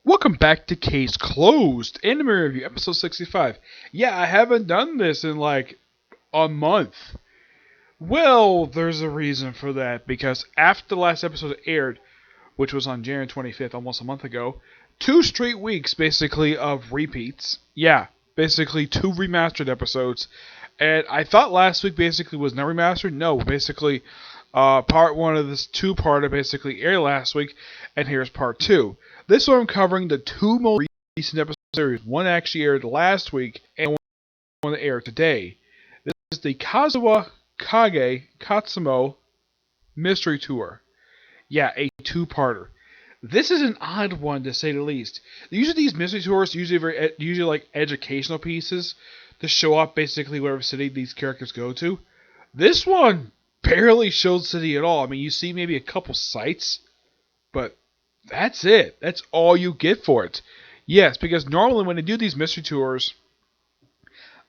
Welcome back to Case Closed, Anime Review, episode 65. Yeah, I haven't done this in like a month. Well, there's a reason for that, because after the last episode aired, which was on January 25th, almost a month ago, 2 straight weeks basically of repeats. Yeah, basically 2 remastered episodes. And I thought last week basically was not remastered. No, basically part one of this two-parter basically aired last week, and here's part two. This one I'm covering the two most recent episodes of the series. One actually aired last week, and one that aired today. This is the Kanazawa Kaga Katsumo Mystery Tour. Yeah, a two-parter. This is an odd one, to say the least. Usually these mystery tours usually like educational pieces to show off basically whatever city these characters go to. This one barely shows the city at all. I mean, you see maybe a couple sites, but that's it. That's all you get for it. Yes, because normally when they do these mystery tours,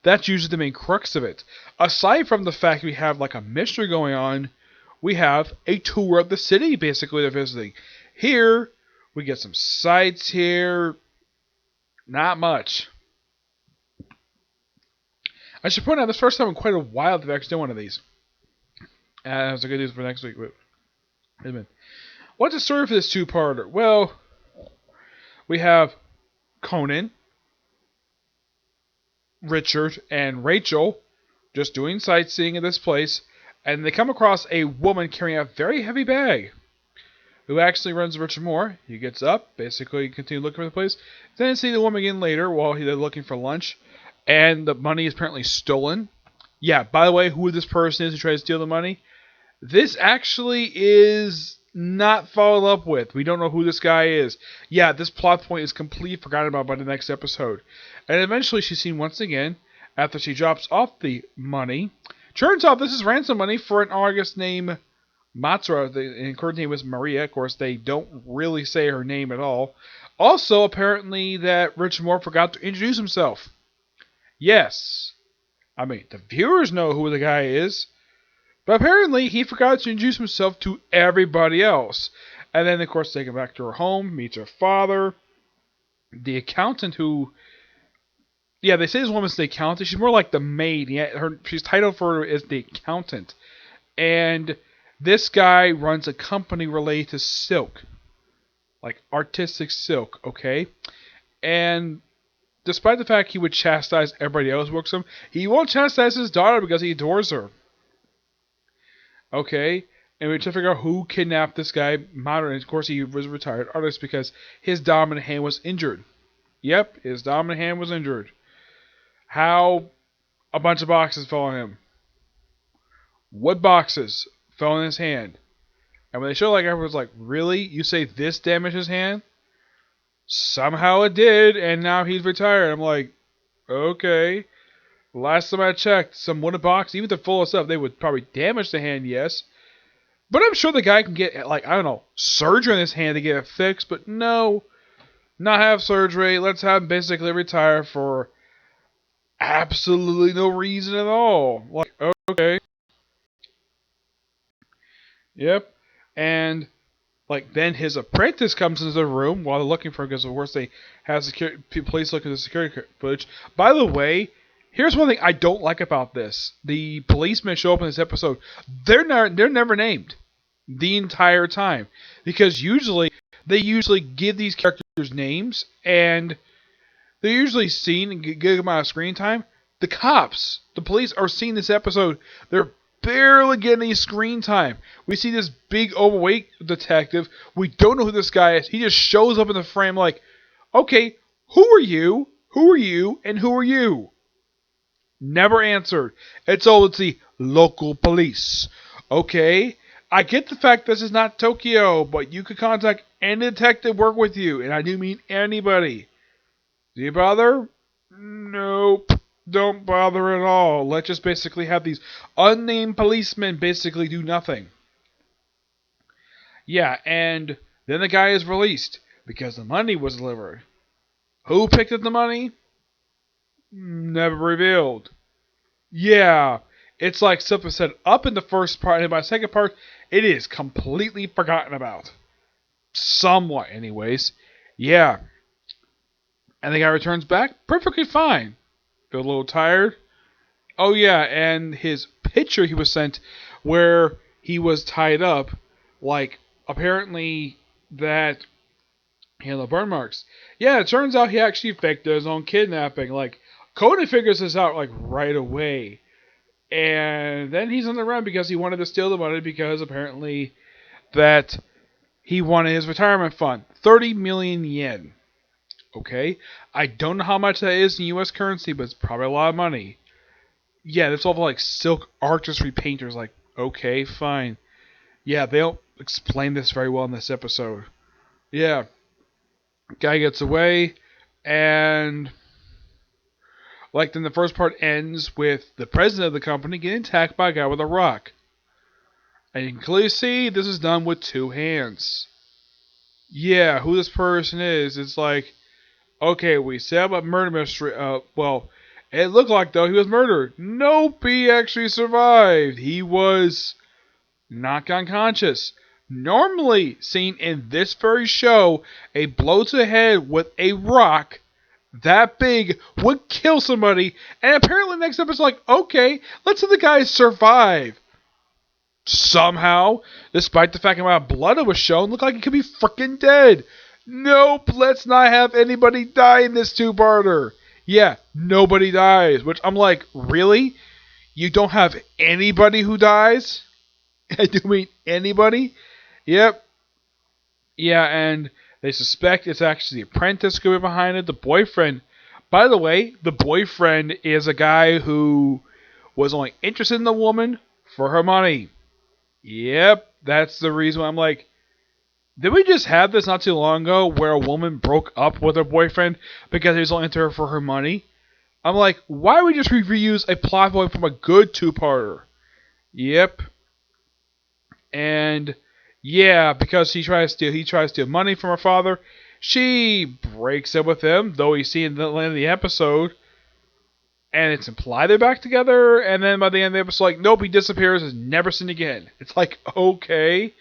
that's usually the main crux of it. Aside from the fact we have like a mystery going on, we have a tour of the city basically they're visiting. Here, we get some sights here. Not much. I should point out this first time in quite a while they've actually done one of these. That's a good news for next week. Wait a minute. What's the story for this two-parter? Well, we have Conan, Richard, and Rachel just doing sightseeing at this place, and they come across a woman carrying a very heavy bag, who actually runs Richard more. He gets up, basically continue looking for the place. Then see the woman again later while they're looking for lunch, and the money is apparently stolen. Yeah, by the way, who this person is who tried to steal the money? This actually is not followed up with. We don't know who this guy is. Yeah, this plot point is completely forgotten about by the next episode. And eventually she's seen once again after she drops off the money. Turns out this is ransom money for an artist named Matsura. And her name was Maria. Of course, they don't really say her name at all. Also, apparently that Richard Moore forgot to introduce himself. Yes. I mean, the viewers know who the guy is. But apparently, he forgot to introduce himself to everybody else. And then, of course, they go back to her home, meets her father, the accountant who... Yeah, they say this woman's the accountant. She's more like the maid. Yeah, she's titled for her as the accountant. And this guy runs a company related to silk. Like artistic silk, okay? And despite the fact he would chastise everybody else who works with him, he won't chastise his daughter because he adores her. Okay, and we try to figure out who kidnapped this guy, Modern. Of course, he was a retired artist because his dominant hand was injured. Yep, his dominant hand was injured. How? A bunch of boxes fell on him. What boxes fell in his hand? And when they show, like, everyone's like, really? You say this damaged his hand? Somehow it did, and now he's retired. I'm like, okay. Last time I checked, some wooden box, even if they're full of stuff, they would probably damage the hand, yes. But I'm sure the guy can get, like, I don't know, surgery on his hand to get it fixed. But no, not have surgery. Let's have him basically retire for absolutely no reason at all. Like, okay. Yep. And, like, then his apprentice comes into the room while they're looking for him because, of course, they have police looking at the security footage. By the way, here's one thing I don't like about this. The policemen show up in this episode. They're never named the entire time. Because they usually give these characters names, and they're usually seen and give them out of screen time. The cops, the police are seeing this episode. They're barely getting any screen time. We see this big overweight detective. We don't know who this guy is. He just shows up in the frame like, okay, who are you? Who are you? And who are you? Never answered. It's the local police. Okay, I get the fact this is not Tokyo, but you could contact any detective work with you, and I do mean anybody. Do you bother? Nope. Don't bother at all. Let's just basically have these unnamed policemen basically do nothing. Yeah, and then the guy is released because the money was delivered. Who picked up the money? Never revealed. Yeah, it's like something said up in the first part, and by the second part, it is completely forgotten about. Somewhat, anyways. Yeah, And the guy returns back perfectly fine. Feel a little tired. Oh yeah, and his picture he was sent where he was tied up, like apparently that he had the burn marks. Yeah, it turns out he actually faked his own kidnapping. Like Conan figures this out like right away. And then he's on the run because he wanted to steal the money because apparently that he wanted his retirement fund. 30 million yen. Okay? I don't know how much that is in US currency, but it's probably a lot of money. Yeah, that's all like silk artistry painters. Like, okay, fine. Yeah, they don't explain this very well in this episode. Yeah. Guy gets away, and like then the first part ends with the president of the company getting attacked by a guy with a rock. And you can clearly see this is done with two hands. Yeah, who this person is, it's like, okay, we set up a murder mystery. Well, it looked like though he was murdered. Nope, he actually survived. He was knocked unconscious. Normally seen in this very show, a blow to the head with a rock that big would kill somebody. And apparently next up it's like, okay, let's have the guy survive. Somehow, despite the fact the amount of blood that was shown, looked like he could be freaking dead. Nope, let's not have anybody die in this two-parter. Yeah, nobody dies. Which I'm like, really? You don't have anybody who dies? I do mean anybody? Yep. Yeah, and they suspect it's actually the apprentice who is behind it, the boyfriend. By the way, the boyfriend is a guy who was only interested in the woman for her money. Yep, that's the reason why I'm like, did we just have this not too long ago where a woman broke up with her boyfriend because he was only into her for her money? I'm like, why would we just reuse a plot point from a good two-parter? Yep. And yeah, because he tries to steal money from her father. She breaks up with him, though we see in the end of the episode. And it's implied they're back together, and then by the end of the episode, like, nope, he disappears, is never seen again. It's like, okay.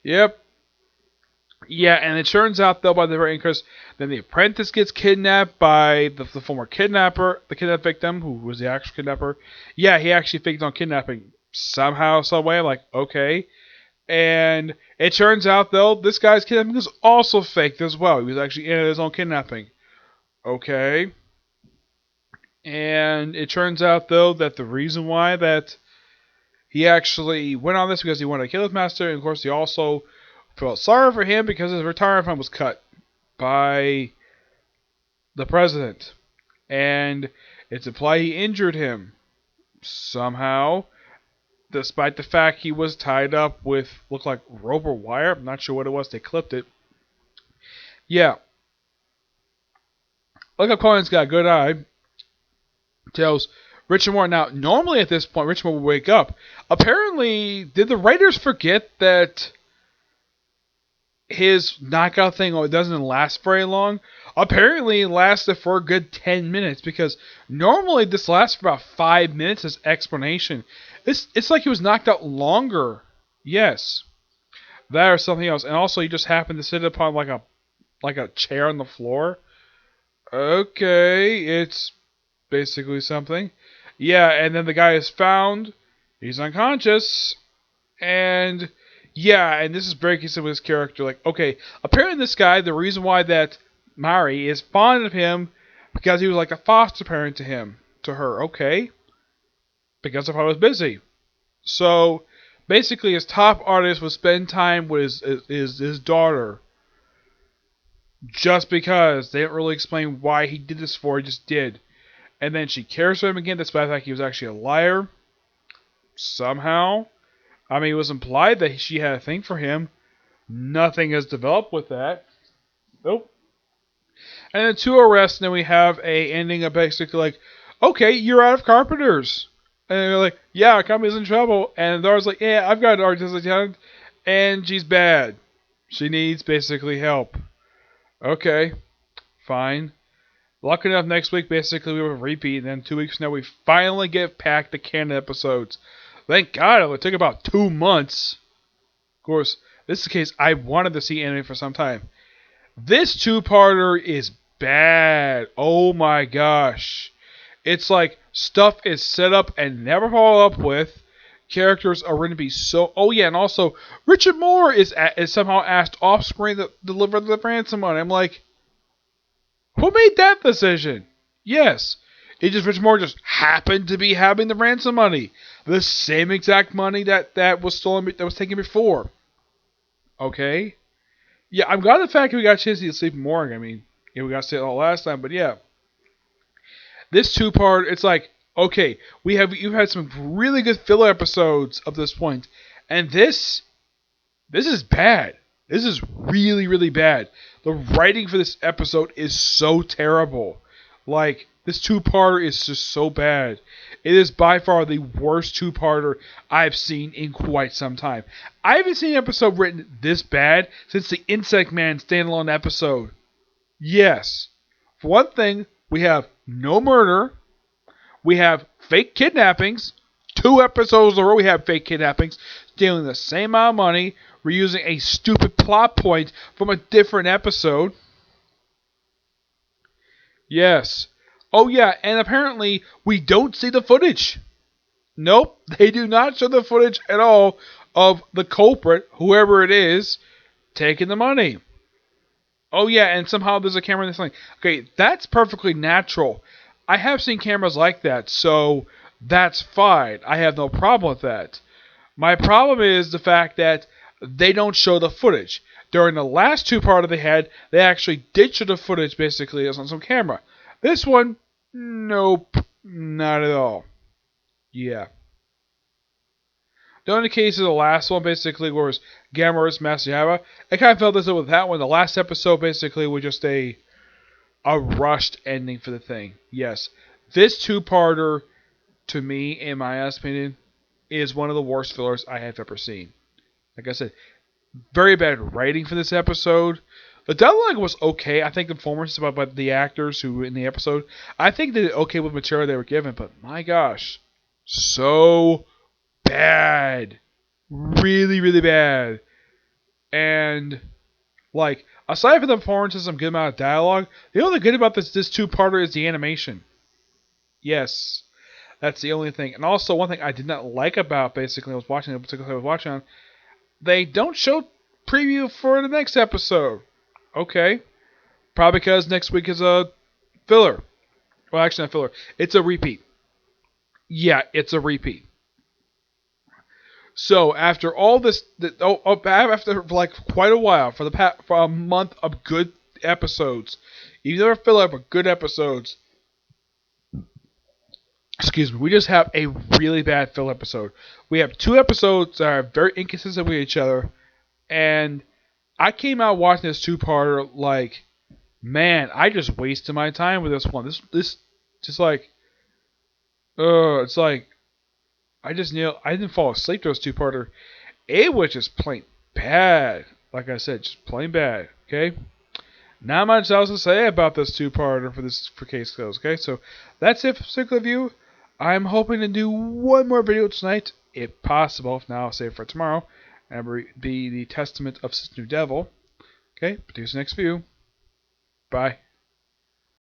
Yep. Yeah, and it turns out, though, by the very end, because then the apprentice gets kidnapped by the former kidnapper, the kidnapped victim, who was the actual kidnapper. Yeah, he actually faked on kidnapping somehow, some way. I'm like, okay. And it turns out, though, this guy's kidnapping was also faked as well. He was actually in his own kidnapping. Okay. And it turns out, though, that the reason why that he actually went on this because he wanted to kill his master, and of course he also felt sorry for him because his retirement fund was cut by the president. And it's implied he injured him somehow, despite the fact he was tied up with, looked like rope or wire. I'm not sure what it was. They clipped it. Yeah. Look up Conan's got a good eye. Tells Richard Moore. Now, normally at this point, Richard Moore will wake up. Apparently, did the writers forget that his knockout thing doesn't last very long? Apparently, it lasted for a good 10 minutes because normally this lasts for about 5 minutes as explanation. It's like he was knocked out longer. Yes. That or something else. And also, he just happened to sit upon like a chair on the floor. Okay, it's basically something. Yeah, and then the guy is found. He's unconscious. And yeah, and this is breaking some of his character. Like, okay, apparently this guy, the reason why that Mari is fond of him because he was like a foster parent to her. Okay. Because of how he was busy. So basically his top artist would spend time with his daughter. Just because they didn't really explain why he did this for, he just did. And then she cares for him again, despite the fact he was actually a liar. Somehow. I mean, it was implied that she had a thing for him. Nothing has developed with that. Nope. And then 2 arrests, and then we have a ending of basically like, okay, you're out of carpenters. And they're like, yeah, our company's in trouble. And Dora's like, yeah, I've got an artistic talent. And she's bad. She needs basically help. Okay. Fine. Lucky enough, next week, basically, we will repeat, and then 2 weeks from now, we finally get back to canon episodes. Thank God, it took about 2 months. Of course, this is the case I wanted to see anime for some time. This two-parter is bad. Oh my gosh. It's like stuff is set up and never followed up with. Characters are going to be so. Oh yeah, and also Richard Moore is somehow asked off screen to deliver the ransom money. I'm like, who made that decision? Yes, it just Richard Moore just happened to be having the ransom money, the same exact money that was stolen, that was taken before. Okay, yeah, I'm glad the fact that we got a chance to see Sleeping Morgan. I mean, yeah, we got to see it all last time, but yeah, this two-part, it's like, okay, you've had some really good filler episodes up to this point, and this is bad. This is really, really bad. The writing for this episode is so terrible. Like, this two-parter is just so bad. It is by far the worst two-parter I've seen in quite some time. I haven't seen an episode written this bad since the Insect Man standalone episode. Yes. For one thing, we have no murder. We have fake kidnappings. 2 episodes in a row we have fake kidnappings. Stealing the same amount of money. Reusing a stupid plot point from a different episode. Yes. Oh yeah, and apparently we don't see the footage. Nope, they do not show the footage at all of the culprit, whoever it is, taking the money. Oh yeah, and somehow there's a camera in this thing. Okay, that's perfectly natural. I have seen cameras like that, so that's fine. I have no problem with that. My problem is the fact that they don't show the footage. During the last two-parter they had, they actually did show the footage basically on some camera. This one, nope, not at all. Yeah. The only case of the last one basically was Gamera's Masayama. I kind of felt this with that one. The last episode basically was just a rushed ending for the thing. Yes. This two-parter, to me, in my opinion, is one of the worst fillers I have ever seen. Like I said, very bad writing for this episode. The dialogue was okay. I think the performances by the actors who were in the episode, I think they did okay with material they were given, but my gosh, so bad. Really, really bad. And, like, aside from the performances and some good amount of dialogue, the only good about this two-parter is the animation. Yes. That's the only thing. And also, one thing I did not like about, basically, I was watching the particular I was watching on, they don't show preview for the next episode. Okay. Probably because next week is a filler. Well, actually not filler. It's a repeat. Yeah, it's a repeat. So after all this, after like quite a while, for a month of good episodes, even though they're filler, but good episodes. Excuse me. We just have a really bad fill episode. We have 2 episodes that are very inconsistent with each other, and I came out watching this two-parter like, man, I just wasted my time with this one. This just like, it's like I didn't fall asleep to this two-parter. It was just plain bad. Like I said, just plain bad. Okay. Not much else to say about this two-parter for Case Closed. Okay, so that's it for particular view. I'm hoping to do one more video tonight, if possible. If not, I'll save it for tomorrow. And it will be the Testament of Sister New Devil. Okay, produce the next view. Bye.